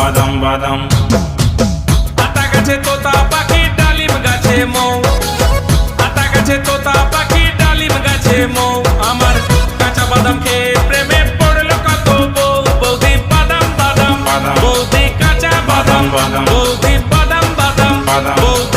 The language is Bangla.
বাদাম বাদাম। আতা গাছে তোতা পাখি ডালিম গাছে মৌ, আতা গাছে তোতা পাখি ডালিম গাছে মৌ। আমার কাঁচা বাদাম খেয়ে প্রেমে পড়লো কত বউ। বৌদি বাদাম বাদাম, বাদাম। বৌদি কাঁচা বাদাম, বাদাম। বৌদি বাদাম বাদাম, বাদাম। বৌদি